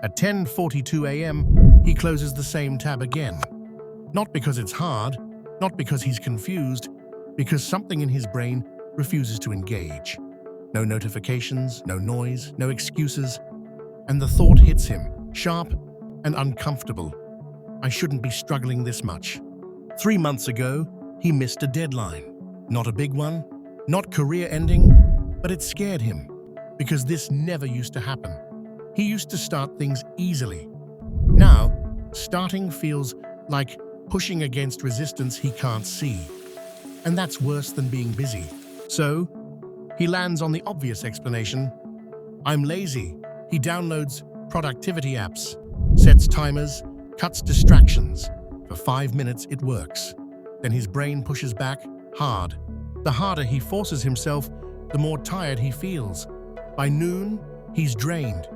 At 10:42 a.m., he closes the same tab again. Not because it's hard, not because he's confused, because something in his brain refuses to engage. No notifications, no noise, no excuses. And the thought hits him, sharp and uncomfortable. I shouldn't be struggling this much. 3 months ago, he missed a deadline. Not a big one, not career-ending, but it scared him, because this never used to happen. He used to start things easily. Now, starting feels like pushing against resistance he can't see. And that's worse than being busy. So, he lands on the obvious explanation. I'm lazy. He downloads productivity apps, sets timers, cuts distractions. For 5 minutes, it works. Then his brain pushes back hard. The harder he forces himself, the more tired he feels. By noon, he's drained.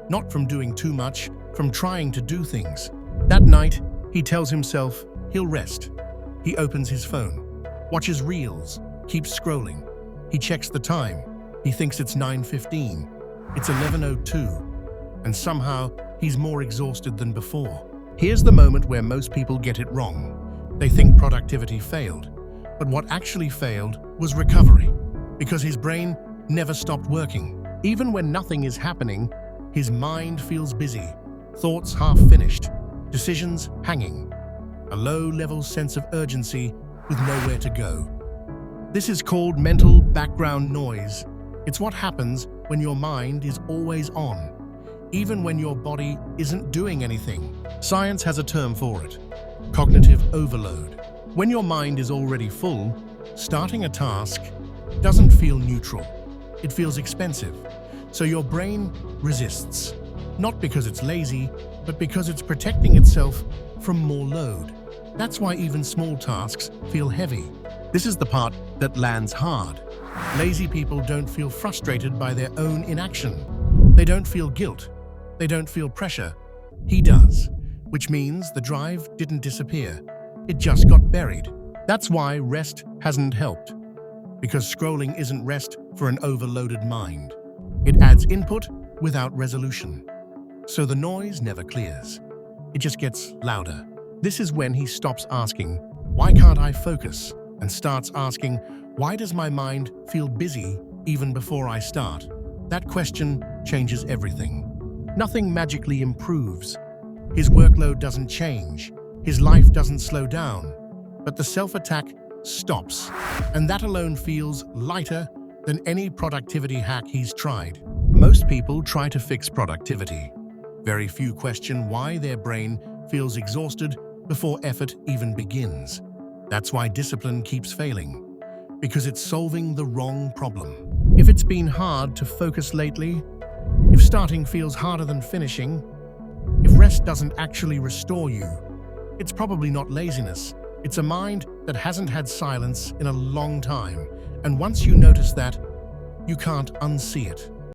Not from doing too much, from trying to do things. That night, he tells himself he'll rest. He opens his phone, watches reels, keeps scrolling. He checks the time. He thinks it's 9:15. It's 11:02. And somehow, he's more exhausted than before. Here's the moment where most people get it wrong. They think productivity failed. But what actually failed was recovery. Because his brain never stopped working. Even when nothing is happening, his mind feels busy. Thoughts half-finished. Decisions hanging. A low-level sense of urgency with nowhere to go. This is called mental background noise. It's what happens when your mind is always on, even when your body isn't doing anything. Science has a term for it: cognitive overload. When your mind is already full, starting a task doesn't feel neutral. It feels expensive. So your brain resists. Not because it's lazy, but because it's protecting itself from more load. That's why even small tasks feel heavy. This is the part that lands hard. Lazy people don't feel frustrated by their own inaction. They don't feel guilt. They don't feel pressure. He does, which means the drive didn't disappear. It just got buried. That's why rest hasn't helped. Because scrolling isn't rest for an overloaded mind. It adds input without resolution. So the noise never clears. It just gets louder. This is when he stops asking, "Why can't I focus?" and starts asking, "Why does my mind feel busy even before I start?" That question changes everything. Nothing magically improves. His workload doesn't change. His life doesn't slow down. But the self-attack stops. And that alone feels lighter than any productivity hack he's tried. Most people try to fix productivity. Very few question why their brain feels exhausted before effort even begins. That's why discipline keeps failing, because it's solving the wrong problem. If it's been hard to focus lately, if starting feels harder than finishing, if rest doesn't actually restore you, it's probably not laziness. It's a mind that hasn't had silence in a long time. And once you notice that, you can't unsee it.